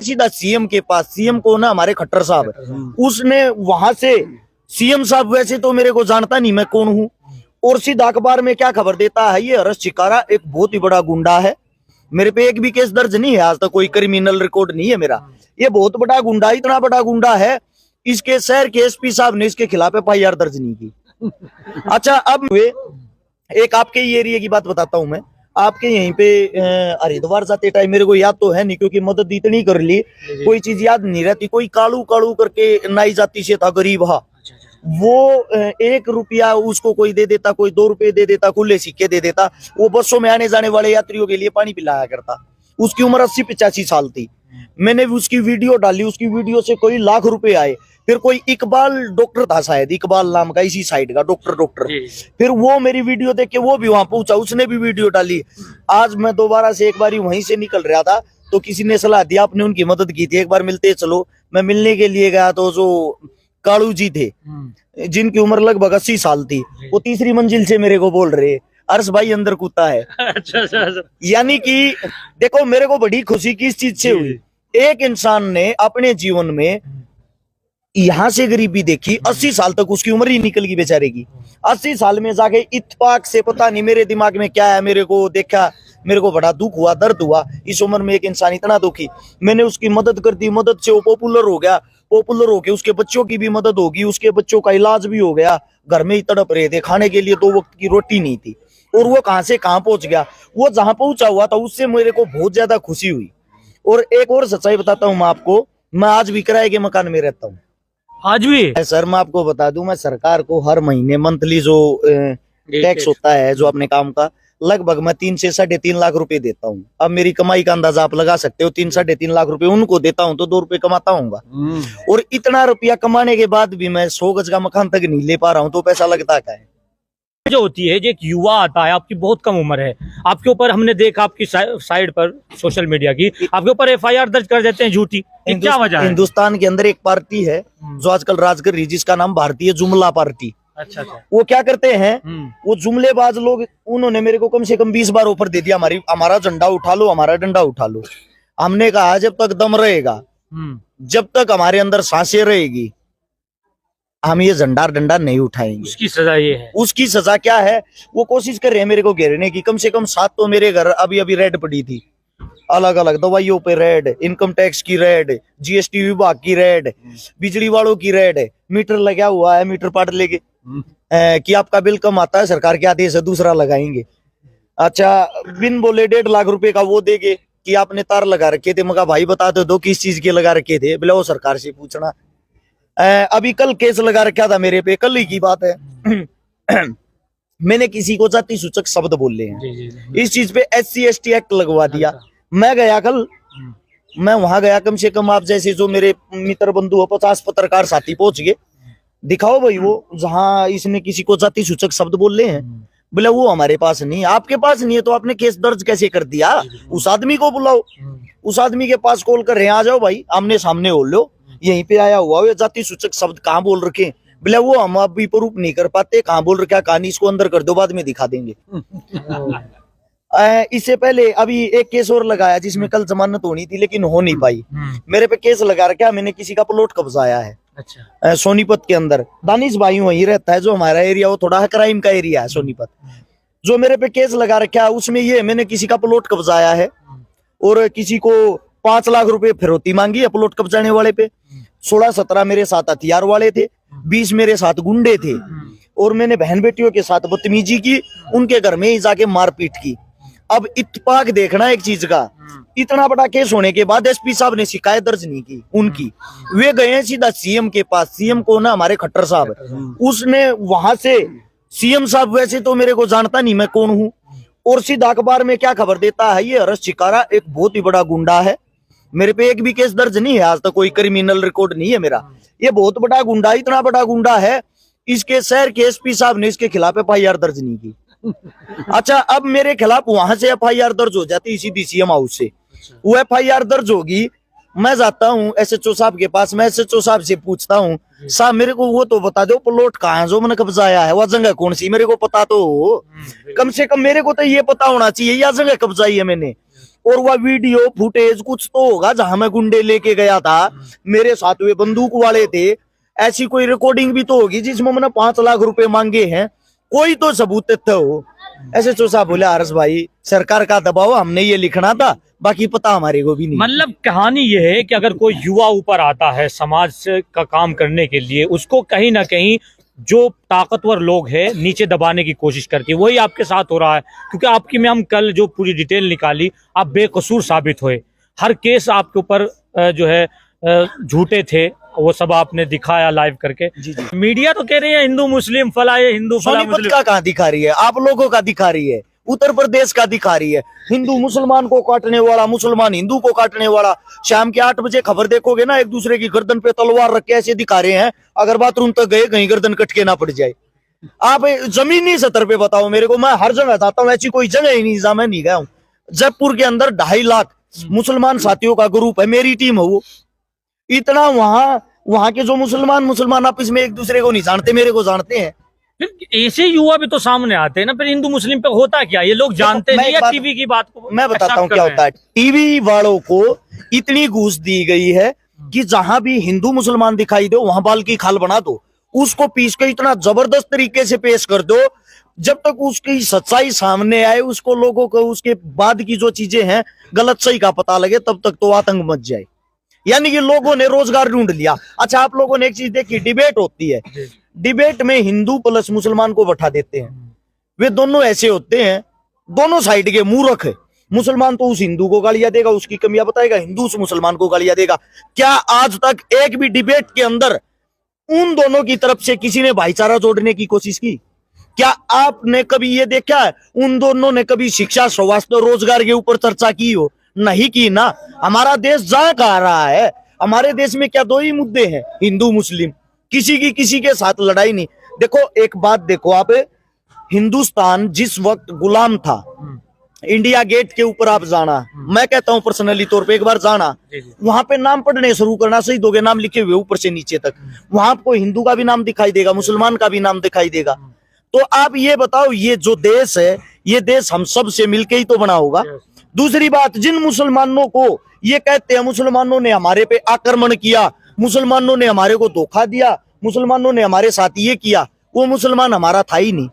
सीधा सीएम के पास, सीएम को ना हमारे खट्टर साहब, उसने वहां से सीएम साहब वैसे तो मेरे को जानता नहीं मैं कौन हूँ, और सीधा अखबार में क्या खबर देता है, ये हर्ष चिकारा एक बहुत ही बड़ा गुंडा है, मेरे पे एक भी केस दर्ज नहीं है आज तक, कोई क्रिमिनल रिकॉर्ड नहीं है मेरा, ये बहुत बड़ा गुंडा, इतना बड़ा गुंडा है, इसके शहर के एसपी साहब ने इसके खिलाफ एफआईआर दर्ज नहीं की। अच्छा, अब वे एक आपके एरिया की बात बताता हूं मैं, आपके यहीं पे हरिद्वार जाते टाइम मेरे को याद तो है नहीं क्योंकि मदद इतनी कर ली, कोई चीज याद नहीं रहती, कोई कालू कालू करके नाई जाति से था, गरीब हा, वो 1 रुपया उसको कोई दे देता, कोई 2 रुपए दे देता, खुले सिक्के दे देता, वो बसों में आने जाने वाले यात्रियों के लिए पानी पिलाया करता, उसकी उम्र 80-85 साल थी, मैंने उसकी वीडियो डाली, उसकी वीडियो से कोई लाख रुपए आए, फिर कोई इकबाल डॉक्टर था शायद, इकबाल नाम का इसी साइड का डॉक्टर, फिर वो मेरी वीडियो देख के वो भी वहां पहुंचा, उसने भी वीडियो डाली, आज मैं दोबारा से एक बार वहीं से निकल रहा था तो किसी ने सलाह दिया, आपने उनकी मदद की थी, एक बार मिलते चलो, मैं मिलने के लिए गया तो जो कालू जी थे जिनकी उम्र लगभग 80 साल थी, वो तीसरी मंजिल से मेरे को बोल रहे, अर्श भाई अंदर कूदता है। अच्छा। यानी कि देखो मेरे को बड़ी खुशी किस चीज से हुई, एक इंसान ने अपने जीवन में यहां से गरीबी देखी, 80 साल तक उसकी उम्र ही निकल गई बेचारे की, 80 साल में जाके इत्तेफाक से पता नहीं मेरे दिमाग में क्या है, मेरे को देखा, मेरे को बड़ा दुख हुआ, दर्द हुआ, इस उम्र में एक इंसान इतना दुखी, मैंने उसकी मदद कर दी, मदद से वो पॉपुलर हो गया, पॉपुलर होके उसके बच्चों की भी मदद होगी, उसके बच्चों का इलाज भी हो गया, घर में ही तड़प रहे थे, खाने के लिए 2 वक्त की रोटी नहीं थी, और वो कहां से कहां पहुंच गया, वो जहां पहुंचा हुआ था उससे मेरे को बहुत ज्यादा खुशी हुई। और एक और सच्चाई बताता हूँ मैं आपको, मैं आज भी किराए के मकान में रहता हूँ, आज भी सर, मैं आपको बता दूं, मैं सरकार को हर महीने मंथली जो टैक्स होता है जो अपने काम का, लगभग मैं 3 से 3.5 लाख रुपए देता हूँ। अब मेरी कमाई का अंदाजा आप लगा सकते हो, 3-3.5 लाख रुपए उनको देता हूँ तो 2 रुपए कमाता हूँ, और इतना रुपया कमाने के बाद भी मैं 100 गज का मकान तक नहीं ले पा रहा हूँ, तो पैसा लगता क्या है। जो होती है, जो एक युवा आता है, आपकी बहुत कम उम्र है, आपके ऊपर हमने देखा आपकी साइड पर सोशल मीडिया की, आपके ऊपर एफआईआर दर्ज कर देते हैं झूठी, क्या वजह है? हिंदुस्तान के अंदर एक पार्टी है जो आजकल राज कर रही, जिसका नाम भारतीय जुमला पार्टी। अच्छा। वो क्या करते हैं, वो जुमलेबाज लोग, उन्होंने मेरे को कम से कम 20 बार ऑफर दे दिया, हमारा झंडा उठा लो, हमारा डंडा उठा लो। हमने कहा जब तक दम रहेगा, जब तक हमारे अंदर सांसें रहेगी, हम ये झंडा डंडा नहीं उठाएंगे। उसकी सजा ये है। उसकी सजा क्या है, वो कोशिश कर रहे हैं मेरे को घेरने की, कम से कम 7 तो मेरे घर अभी अभी रेड पड़ी थी, अलग अलग दवाइयों पे रेड, इनकम टैक्स की रेड, जीएसटी विभाग की रेड, बिजली वालों की रेड, मीटर लगा हुआ है, मीटर पाट लेके कि आपका बिल कम आता है, सरकार के आदेश है, दूसरा लगाएंगे। अच्छा, बिन बोले 1.5 लाख रुपए का वो देंगे कि आपने तार लगा रखे थे, मगर भाई बता दो किस चीज के लगा रखे थे, बोले वो सरकार से पूछना। अभी कल केस लगा रखा था मेरे पे, कल ही की बात है। मैंने किसी को जाति सूचक शब्द बोले हैं, इस चीज पे SC/ST एक्ट लगवा दिया। मैं गया कल, मैं वहां गया, कम से कम आप जैसे जो मेरे मित्र बंधु हो 50 पत्रकार साथी पहुंच गए, दिखाओ भाई वो जहां इसने किसी को जाति सूचक शब्द बोले हैं, बोले वो हमारे पास नहीं, आपके पास नहीं है तो आपने केस दर्ज कैसे कर दिया, उस आदमी को बुलाओ, उस आदमी के पास कॉल कर रहे हैं, आ जाओ भाई आमने सामने हो लो, यहीं पे आया हुआ ये जाति सूचक शब्द कहाँ बोल रखे, बोले वो हम अभी प्रूफ नहीं कर पाते, कहाँ बोल रखा, कहानी इसको अंदर कर दो, बाद में दिखा देंगे। इससे पहले अभी एक केस और लगाया जिसमें कल जमानत होनी थी लेकिन हो नहीं पाई, मेरे पे केस लगा रखा, मैंने किसी का प्लॉट कब्जाया है। अच्छा। सोनीपत के अंदर, दानिश भाई वहीं रहता है, जो हमारा एरिया वो थोड़ा क्राइम का एरिया है सोनीपत, जो मेरे पे केस लगा रखा है उसमें ये मैंने किसी का प्लॉट कब्जाया है और किसी को 5 लाख रुपए फिरौती मांगी है प्लॉट कब्जाने वाले पे। 16-17 मेरे साथ हथियार वाले थे, 20 मेरे साथ गुंडे थे, और मैंने बहन बेटियों के साथ बदतमीजी की, उनके घर में ही जाके मारपीट की। अब इत्तेफाक देखना एक चीज का, इतना बड़ा केस होने के बाद एसपी साहब ने शिकायत दर्ज नहीं की उनकी, वे गए सीधा सीएम के पास, सीएम को ना हमारे खट्टर साहब, उसने वहां से, सीएम साहब वैसे तो मेरे को जानता नहीं मैं कौन हूँ, और सीधा अखबार में क्या खबर देता है, ये हर्ष चिकारा एक बहुत ही बड़ा गुंडा है, मेरे पे एक भी केस दर्ज नहीं है आज तक, कोई क्रिमिनल रिकॉर्ड नहीं है मेरा, ये बहुत बड़ा गुंडा, इतना बड़ा गुंडा है, इसके शहर के एसपी साहब ने इसके खिलाफ एफआईआर दर्ज नहीं की। अच्छा, अब मेरे खिलाफ वहां से एफआईआर दर्ज हो जाती सीधी सीएम हाउस से, वो एफआईआर दर्ज होगी, मैं जाता हूँ एसएचओ साहब के पास, मैं एसएचओ साहब से पूछता हूँ, साहब मेरे को वो तो बता दो प्लॉट कहाँ है जो मैंने कब्जाया है, वह जगह कौन सी, मेरे को पता तो हो, कम से कम मेरे को तो ये पता होना चाहिए यह जगह कब्जाई है मैंने। और वह वीडियो फुटेज कुछ तो होगा जहां मैं गुंडे लेके गया था, मेरे साथ वे बंदूक वाले थे, ऐसी कोई रिकॉर्डिंग भी तो होगी जिसमें मैंने 5 लाख रुपए मांगे हैं, कोई तो सबूत तथ्य हो। ऐसे चौसा बोले हर्ष भाई सरकार का दबाव, हमने ये लिखना था, बाकी पता हमारे को भी नहीं। मतलब कहानी ये है कि अगर कोई युवा ऊपर आता है समाज का काम करने के लिए, उसको कहीं ना कहीं जो ताकतवर लोग हैं नीचे दबाने की कोशिश करती है। वही आपके साथ हो रहा है, क्योंकि आपकी में हम कल जो पूरी डिटेल निकाली, आप बेकसूर साबित हुए। हर केस आपके ऊपर जो है झूठे थे, वो सब आपने दिखाया लाइव करके। जी। मीडिया तो कह रही है हिंदू मुस्लिम फला, ये हिंदू फला सोनीपत का कहाँ दिखा रही है, आप लोगों का दिखा रही है, उत्तर प्रदेश का दिखा रही है। हिंदू मुसलमान को काटने वाला, मुसलमान हिंदू को काटने वाला। शाम के 8 बजे खबर देखोगे ना, एक दूसरे की गर्दन पे तलवार रख के ऐसे दिखा रहे हैं, अगर बाथरूम तक गए कहीं गर्दन कट के ना पड़ जाए। आप जमीनी सतर पे बताओ मेरे को, मैं हर जगह जाता हूँ, ऐसी कोई जगह ही नहीं जहां मैं नहीं गया हूँ। जयपुर के अंदर 2.5 लाख मुसलमान साथियों का ग्रुप है, मेरी टीम है वो। इतना वहां के जो मुसलमान आपस में एक दूसरे को नहीं जानते, मेरे को जानते हैं। फिर ऐसे युवा भी तो सामने आते हैं ना, फिर हिंदू मुस्लिम पे होता क्या, ये लोग जानते नहीं या टीवी की बात को मैं बताता हूँ क्या होता है। टीवी वालों को इतनी घूस दी गई है कि जहां भी हिंदू मुसलमान दिखाई दो वहां बाल की खाल बना दो, उसको पीस के इतना जबरदस्त तरीके से पेश कर दो, जब तक उसकी सच्चाई सामने आए, उसको लोगों को उसके बाद की जो चीजें हैं गलत सही का पता लगे, तब तक तो आतंक मच जाए। यानी कि लोगों ने रोजगार ढूंढ लिया। अच्छा, आप लोगों ने एक चीज देखी, डिबेट होती है, डिबेट में हिंदू प्लस मुसलमान को बैठा देते हैं। वे दोनों ऐसे होते हैं, दोनों साइड के मूर्ख है। मुसलमान तो उस हिंदू को गालियां देगा, उसकी कमियां बताएगा, हिंदू उस मुसलमान को गालियां देगा। क्या आज तक एक भी डिबेट के अंदर उन दोनों की तरफ से किसी ने भाईचारा जोड़ने की कोशिश की? क्या आपने कभी ये देखा है उन दोनों ने कभी शिक्षा, स्वास्थ्य, रोजगार के ऊपर चर्चा की हो? नहीं की ना। हमारा देश जहां कहा रहा है, हमारे देश में क्या 2 ही मुद्दे हैं, हिंदू मुस्लिम, किसी की किसी के साथ लड़ाई नहीं। देखो एक बात देखो आप, हिंदुस्तान जिस वक्त गुलाम था, इंडिया गेट के ऊपर आप जाना, मैं कहता हूं पर्सनली तौर पे एक बार जाना, वहां पे नाम पढ़ने शुरू करना, शहीदों के नाम लिखे हुए ऊपर से नीचे तक, वहां आपको हिंदू का भी नाम दिखाई देगा, मुसलमान का भी नाम दिखाई देगा। तो आप ये बताओ, ये जो देश है, ये देश हम सब से मिलके ही तो बना होगा। दूसरी बात, जिन मुसलमानों को ये कहते हैं मुसलमानों ने हमारे पे आक्रमण किया, मुसलमानों ने हमारे को धोखा दिया, मुसलमानों ने हमारे साथ ये किया, वो मुसलमान हमारा था ही नहीं।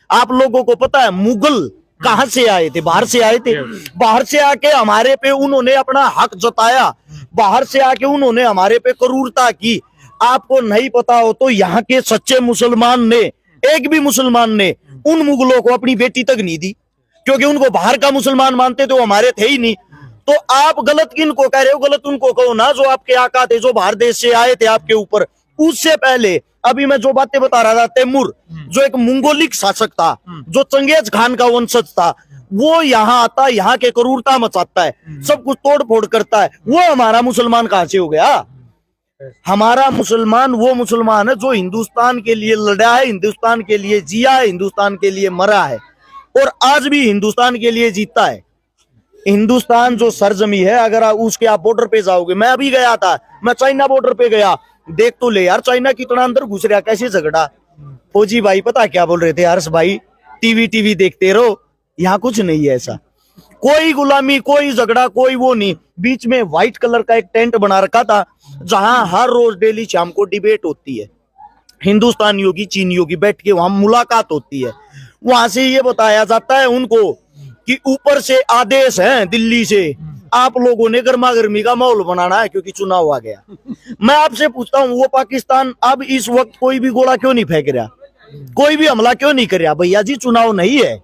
आप लोगों को पता है मुगल कहां से आए थे? बाहर से आए थे। बाहर से आके हमारे पे उन्होंने अपना हक जताया, बाहर से आके उन्होंने हमारे पे क्रूरता की। आपको नहीं पता हो तो यहाँ के सच्चे मुसलमान ने, एक भी मुसलमान ने उन मुगलों को अपनी बेटी तक नहीं दी, क्योंकि उनको बाहर का मुसलमान मानते थे, वो हमारे थे ही नहीं। तो आप गलत किनको कह रहे हो? गलत उनको कहो ना जो आपके आका थे, जो बाहर देश से आए थे आपके ऊपर। उससे पहले अभी मैं जो बातें बता रहा था, तैमूर जो एक मंगोलिक शासक था, जो चंगेज खान का वंशज था, वो यहाँ आता, यहाँ के क्रूरता मचाता है, सब कुछ तोड़ फोड़ करता है। वो हमारा मुसलमान कहां से हो गया? हमारा मुसलमान वो मुसलमान है जो हिंदुस्तान के लिए लड़ा है, हिंदुस्तान के लिए जिया है, हिंदुस्तान के लिए मरा है, और आज भी हिंदुस्तान के लिए जीता है। हिंदुस्तान जो सरजमी है, अगर उसके आप बॉर्डर पे जाओगे, मैं अभी गया था, मैं चाइना बॉर्डर पे गया, देख तो ले यार चाइना कितना अंदर घुस रहा, कैसे झगड़ा। फौजी भाई पता क्या बोल रहे थे, हर्ष भाई टीवी देखते रहो, यहाँ कुछ नहीं है ऐसा, कोई गुलामी, कोई झगड़ा, कोई वो नहीं। बीच में व्हाइट कलर का एक टेंट बना रखा था, जहां हर रोज डेली शाम को डिबेट होती है, हिंदुस्तान योगी चीन योगी बैठ के वहां मुलाकात होती है। वहां से ये बताया जाता है उनको कि ऊपर से आदेश है दिल्ली से, आप लोगों ने गर्मा गर्मी का माहौल बनाना है क्योंकि चुनाव आ गया। मैं आपसे पूछता हूँ, वो पाकिस्तान अब इस वक्त कोई भी गोला क्यों नहीं फेंक रहा, कोई भी हमला क्यों नहीं कर रहा? भैया जी चुनाव नहीं है,